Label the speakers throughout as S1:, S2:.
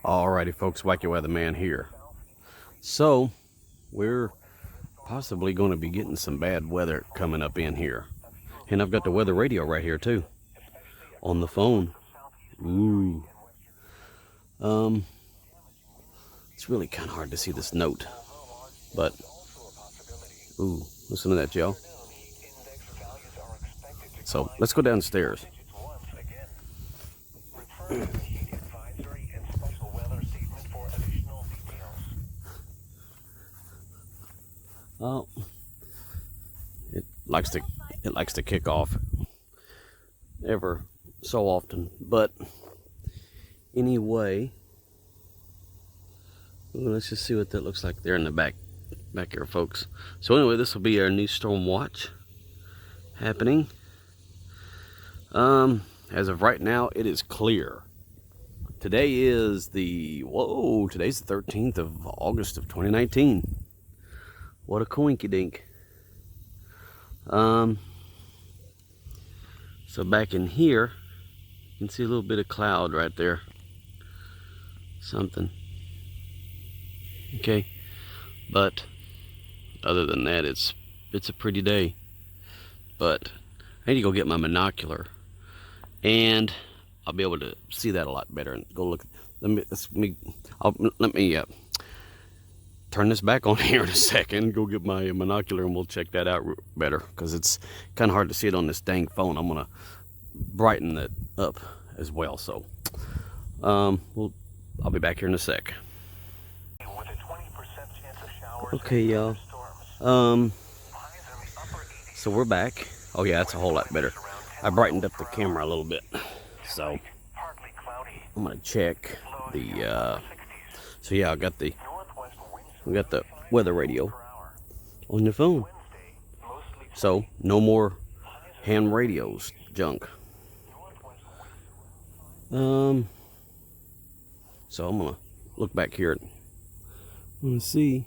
S1: Alrighty folks, Wacky Weatherman here. So, we're possibly going to be getting some bad weather coming up in here. And I've got the weather radio right here too, on the phone. Ooh. It's really kind of hard to see this note. But, ooh, listen to that, y'all. So, let's go downstairs. Oh, it likes to kick off ever so often, but anyway, let's just see what that looks like there in the back here, folks. So anyway, this will be our new storm watch happening. As of right now, it is clear. Today's the 13th of August of 2019. What a coinky dink. So back in here, you can see a little bit of cloud right there. Something. Okay. But other than that, it's a pretty day. But I need to go get my binocular, and I'll be able to see that a lot better. And go look. Let me turn this back on here in a second. Go get my binocular, and we'll check that out better, because it's kind of hard to see it on this dang phone. I'm gonna brighten it up as well. So, I'll be back here in a sec. Okay, y'all. So we're back. Oh yeah, that's a whole lot better. I brightened up the camera a little bit. So I'm gonna check the. So yeah, I got the weather radio on your phone. So no more ham radios junk. So I'm gonna look back here. I'm gonna see.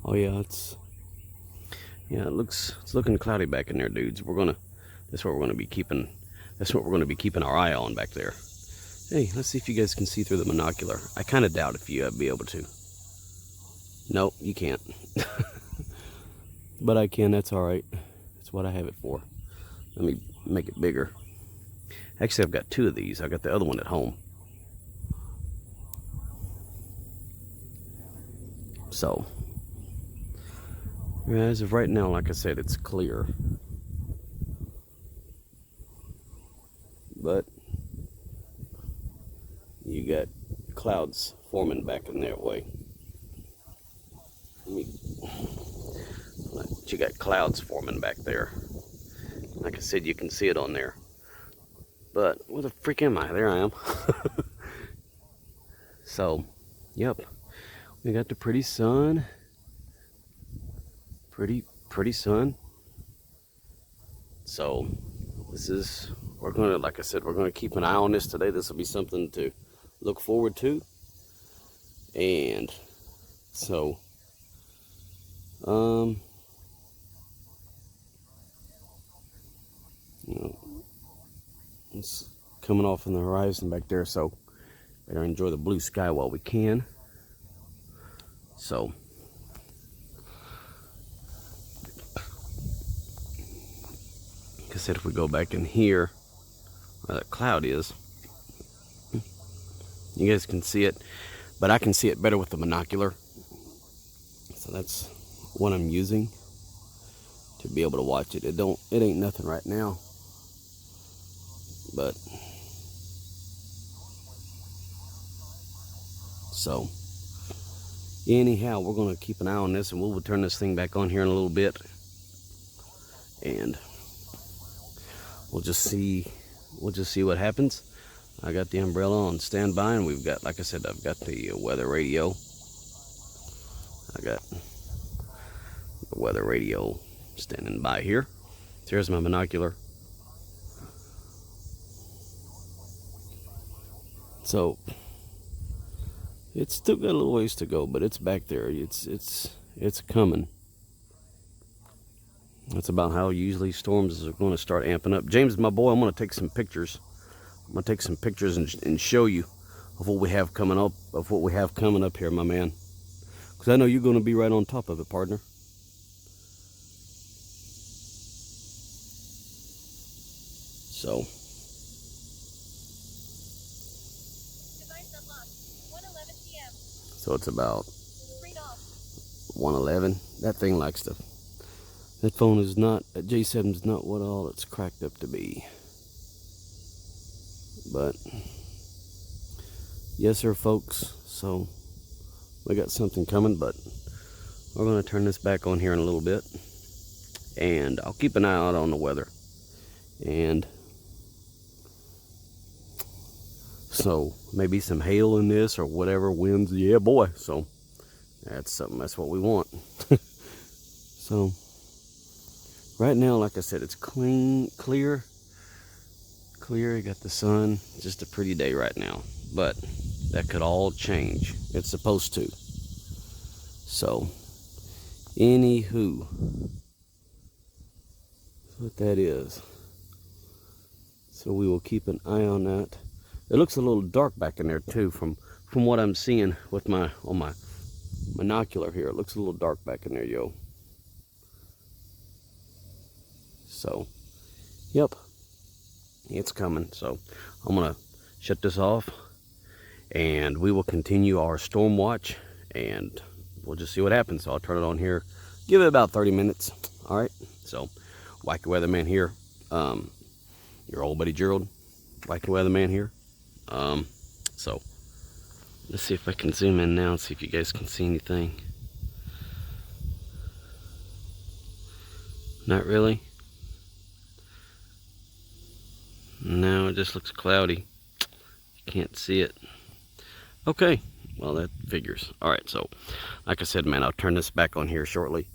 S1: Oh yeah, it's looking cloudy back in there, dudes. That's what we're gonna be keeping our eye on back there. Hey, let's see if you guys can see through the binocular. I kind of doubt if you'd be able to. Nope, you can't. But I can, that's alright. That's what I have it for. Let me make it bigger. Actually, I've got two of these. I got the other one at home. So, as of right now, like I said, it's clear. But you got clouds forming back in that way. You got clouds forming back there. Like I said, you can see it on there. But where the freak am I? There I am. So, yep. We got the pretty sun. Pretty sun. So, like I said, we're gonna keep an eye on this today. This will be something to look forward to. And so, it's coming off in the horizon back there, so better enjoy the blue sky while we can. So, like I said, if we go back in here where that cloud is, you guys can see it, but I can see it better with the binocular. So that's what I'm using to be able to watch it. It ain't nothing right now, but so anyhow, we're going to keep an eye on this, and we'll turn this thing back on here in a little bit, and we'll just see what happens. I got the umbrella on standby, and we've got, like I said, I've got the weather radio. I got the weather radio standing by here. Here's my binocular. So it's still got a little ways to go, but it's back there. It's coming. That's about how usually storms are going to start amping up. James, my boy, I'm going to take some pictures I'm gonna take some pictures and show you of what we have coming up, here, my man. Because I know you're gonna be right on top of it, partner. So. So it's about 1:11. That thing likes to. That phone is not. That J7 is not what all it's cracked up to be. But yes, sir, folks. So we got something coming, but we're gonna turn this back on here in a little bit, and I'll keep an eye out on the weather. And so maybe some hail in this or whatever, winds. Yeah, boy. So that's something. That's what we want. So right now, like I said, it's clear. You got the sun. Just a pretty day right now, but that could all change. It's supposed to. So anywho, that's what that is. So we will keep an eye on that. It looks a little dark back in there too, from what I'm seeing with my monocular here. It looks a little dark back in there, yo. So, yep, it's coming. So I'm gonna shut this off, and we will continue our storm watch, and we'll just see what happens. So I'll turn it on here, give it about 30 minutes. All right. So, Wacky Weatherman here. Your old buddy Gerald, Wacky Weatherman here. So let's see if I can zoom in now and see if you guys can see anything. Not really. No, it just looks cloudy. You can't see it. Okay, well, that figures. All right, so like I said, man, I'll turn this back on here shortly,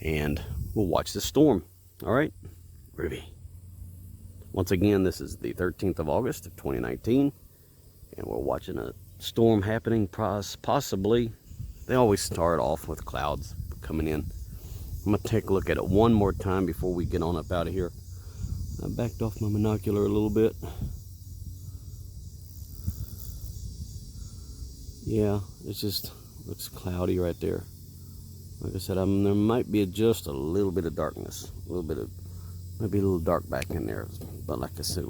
S1: and we'll watch the storm. All right, Ruby. Once again, this is the 13th of August of 2019, and we're watching a storm happening, possibly. They always start off with clouds coming in. I'm gonna take a look at it one more time before we get on up out of here. I backed off my monocular a little bit. Yeah, it just looks cloudy right there. Like I said, there might be just a little bit of darkness, might be a little dark back in there. But like I said,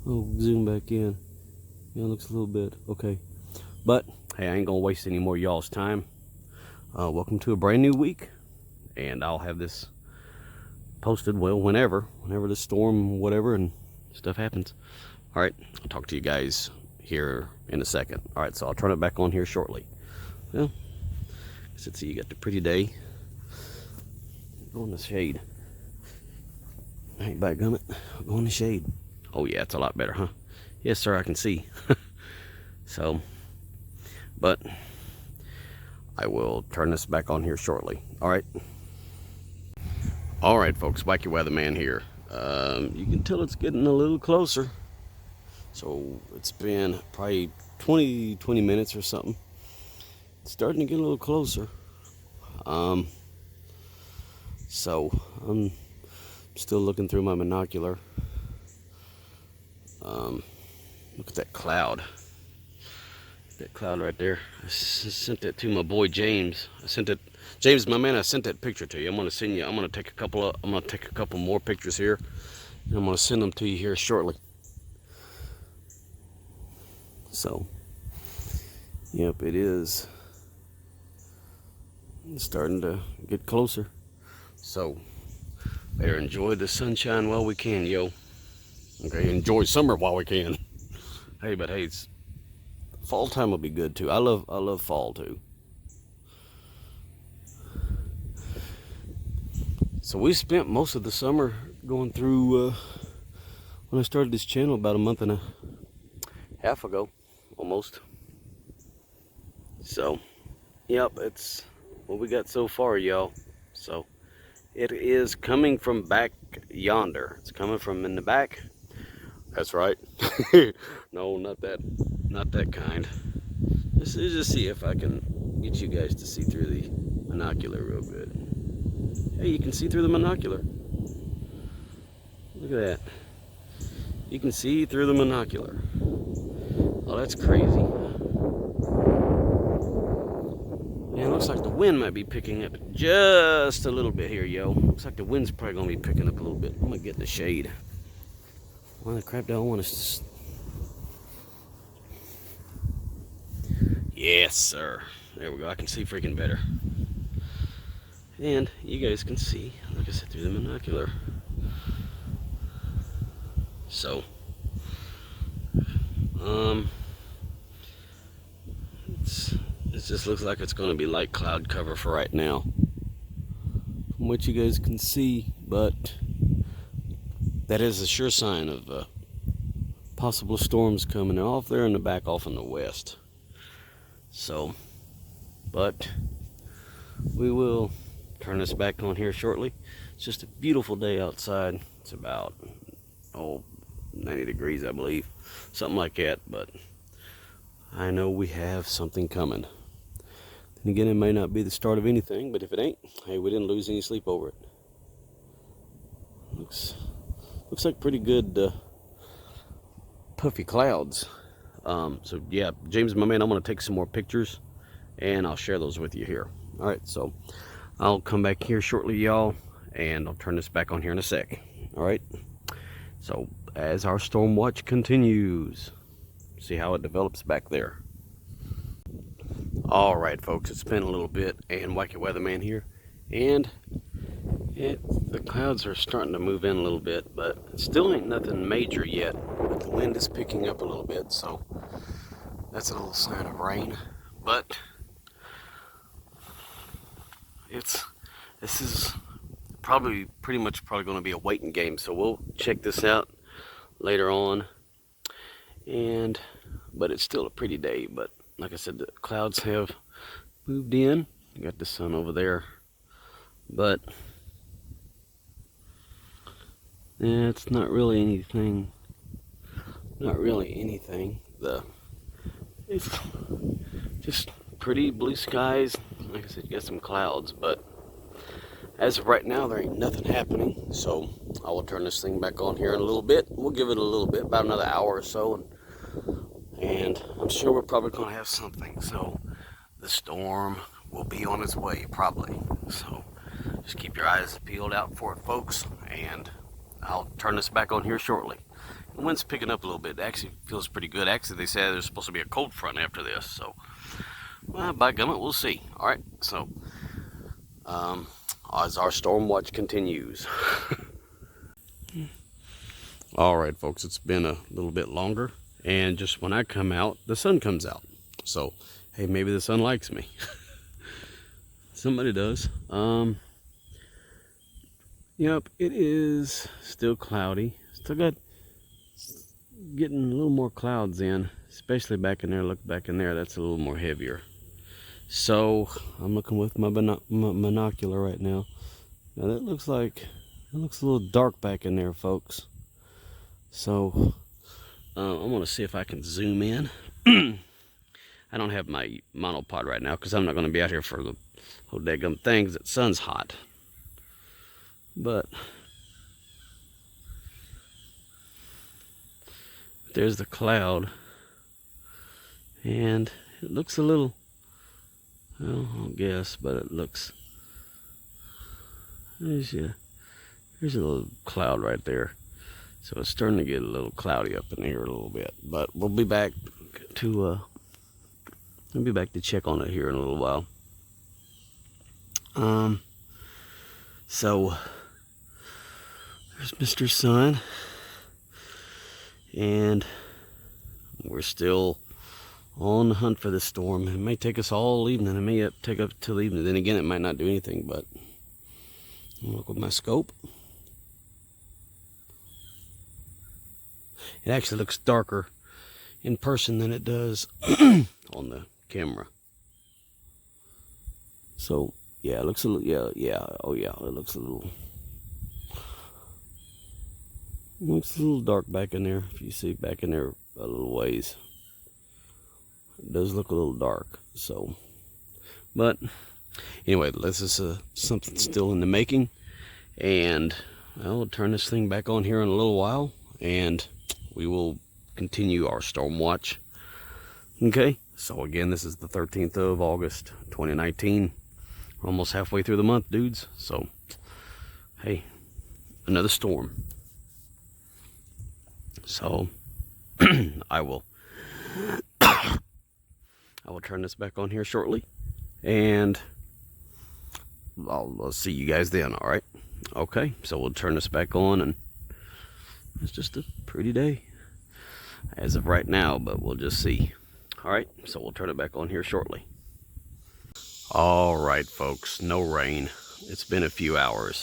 S1: zoom back in. Yeah, it looks a little bit okay. But hey, I ain't gonna waste any more y'all's time. Welcome to a brand new week, and I'll have this posted, well, whenever the storm, whatever, and stuff happens. All right, I'll talk to you guys here in a second. All right, so I'll turn it back on here shortly. Well, let's see, you got the pretty day. Go in the shade. I ain't backgummit. Go in the shade. Oh yeah, it's a lot better, huh? Yes, sir, I can see. So, but I will turn this back on here shortly. All right. All right, folks, Wacky Weatherman here. You can tell it's getting a little closer. So it's been probably 20 minutes or something. It's starting to get a little closer. So I'm still looking through my monocular. Look at that cloud. That cloud right there. I sent that to my boy James. James, my man, I sent that picture to you. I'm gonna take a couple more pictures here, and I'm gonna send them to you here shortly. So, yep, it is. It's starting to get closer. So, better enjoy the sunshine while we can, yo. Okay, enjoy summer while we can. Hey, but hey, fall time will be good too. I love fall too. So we spent most of the summer going through, when I started this channel about a month and a half ago, almost. So, yep, it's what we got so far, y'all. So, it is coming from back yonder. It's coming from in the back. That's right. No, not that kind. Let's just see if I can get you guys to see through the monocular real good. Hey, you can see through the monocular. Look at that. You can see through the monocular. Oh, that's crazy. Man, it looks like the wind might be picking up just a little bit here, yo. Looks like the wind's probably gonna be picking up a little bit. I'm gonna get in the shade. Why the crap do I want to... Yes, sir. There we go. I can see freaking better. And you guys can see, like I said, through the monocular. So, it just looks like it's going to be light cloud cover for right now, from what you guys can see. But that is a sure sign of possible storms coming off there in the back, off in the west. So, but we will turn this back on here shortly. It's just a beautiful day outside. It's about 90 degrees, I believe, something like that. But I know we have something coming. And again, it may not be the start of anything, but if it ain't, hey, we didn't lose any sleep over it. Looks like pretty good puffy clouds. So yeah, James, my man, I'm gonna take some more pictures and I'll share those with you here. All right, so I'll come back here shortly, y'all, and I'll turn this back on here in a sec. All right, so as our storm watch continues, see how it develops back there. All right, folks, it's been a little bit, and Wacky Weatherman here, and the clouds are starting to move in a little bit, but it still ain't nothing major yet. But the wind is picking up a little bit, so that's a little sign of rain. But this is probably pretty much going to be a waiting game, so we'll check this out later on. But it's still a pretty day. But like I said, the clouds have moved in. You got the sun over there, but it's not really anything. It's just pretty blue skies. Like I said, you got some clouds, but as of right now, there ain't nothing happening. So I will turn this thing back on here in a little bit. We'll give it a little bit, about another hour or so, and I'm sure we're probably going to have something. So the storm will be on its way, probably. So just keep your eyes peeled out for it, folks, and I'll turn this back on here shortly. The wind's picking up a little bit. It actually feels pretty good. Actually, they said there's supposed to be a cold front after this, so well, by gummit, we'll see. All right, so as our storm watch continues. All right, folks, it's been a little bit longer, and just when I come out, the sun comes out. So hey, maybe the sun likes me. Somebody does. Yep, it is still cloudy. Still getting a little more clouds in, especially back in there. Look back in there, that's a little more heavier. So I'm looking with my monocular right now. Now that looks a little dark back in there, folks. So I'm gonna see if I can zoom in. I don't have my monopod right now because I'm not gonna be out here for the whole daggum things. The sun's hot, but there's the cloud, and it looks a little, well, I don't guess, but it looks, there's a little cloud right there. So it's starting to get a little cloudy up in here a little bit, but we'll be back to check on it here in a little while. So there's Mr. Sun, and we're still on the hunt for this storm. It may take us all evening. It may take up till evening. Then again, it might not do anything. But I'll look with my scope. It actually looks darker in person than it does on the camera. So yeah, it looks a little, it looks a little dark back in there. If you see back in there a little ways, it does look a little dark. So, but anyway, this is something still in the making, and I'll turn this thing back on here in a little while, and we will continue our storm watch. Okay, so again, this is the 13th of August, 2019. We're almost halfway through the month, dudes. So, hey, another storm. So, I will turn this back on here shortly, and I'll see you guys then. All right. Okay, so we'll turn this back on, and it's just a pretty day as of right now, but we'll just see. All right, so we'll turn it back on here shortly. All right, folks, no rain. It's been a few hours,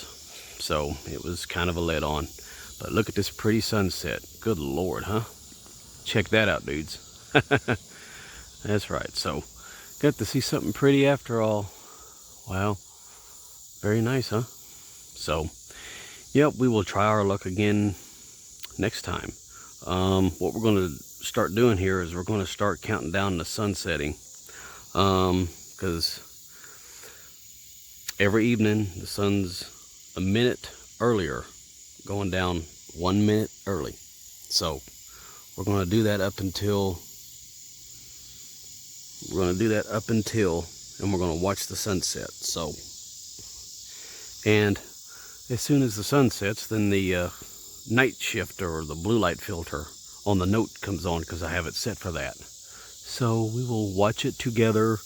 S1: so it was kind of a let on. But look at this pretty sunset. Good Lord, huh? Check that out, dudes. That's right. So, got to see something pretty after all. Wow. Very nice, huh? So, yep, we will try our luck again next time. What we're going to start doing here is we're going to start counting down the sun setting. Because every evening the sun's a minute earlier, going down 1 minute early. So, we're going to do that up until, and we're going to watch the sunset. So, and as soon as the sun sets, then the night shifter or the blue light filter on the note comes on, because I have it set for that. So we will watch it together,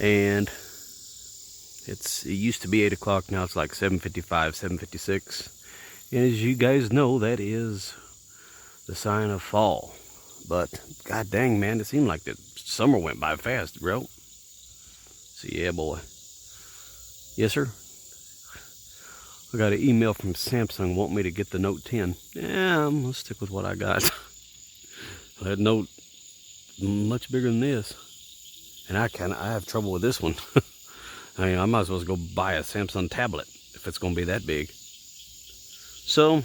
S1: and it used to be 8 o'clock, now it's like 7:55, 7:56. And as you guys know, that is the sign of fall. But god dang, man, it seemed like the summer went by fast, bro. So yeah, boy. Yes, sir. I got an email from Samsung wanting me to get the Note 10. Yeah, I'm gonna stick with what I got. That Note much bigger than this, and I have trouble with this one. I mean, I might as well go buy a Samsung tablet if it's gonna be that big. So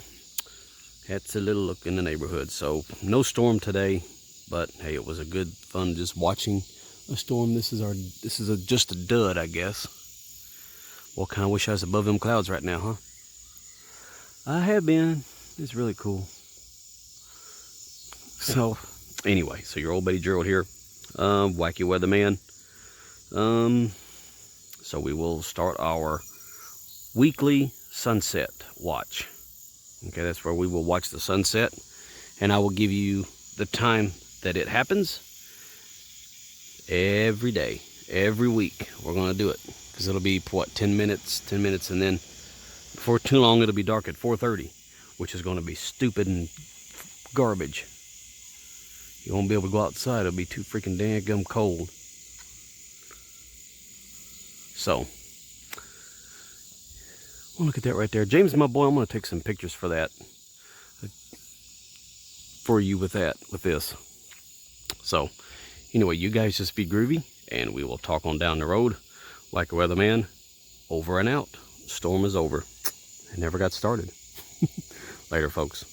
S1: that's a little look in the neighborhood. So no storm today, but hey, it was a good fun just watching a storm. This is just a dud, I guess. Well, kind of wish I was above them clouds right now, huh? I have been. It's really cool. So, anyway, so your old buddy Gerald here, Wacky Weatherman. So we will start our weekly sunset watch. Okay, that's where we will watch the sunset, and I will give you the time that it happens every day, every week. We're going to do it. Because it'll be, what, 10 minutes, and then before too long it'll be dark at 4:30, which is going to be stupid and garbage. You won't be able to go outside. It'll be too freaking dang cold. So, well, look at that right there. James, my boy, I'm going to take some pictures for that. For you with this. So, anyway, you guys just be groovy, and we will talk on down the road. Like a weatherman, over and out. Storm is over. It never got started. Later, folks.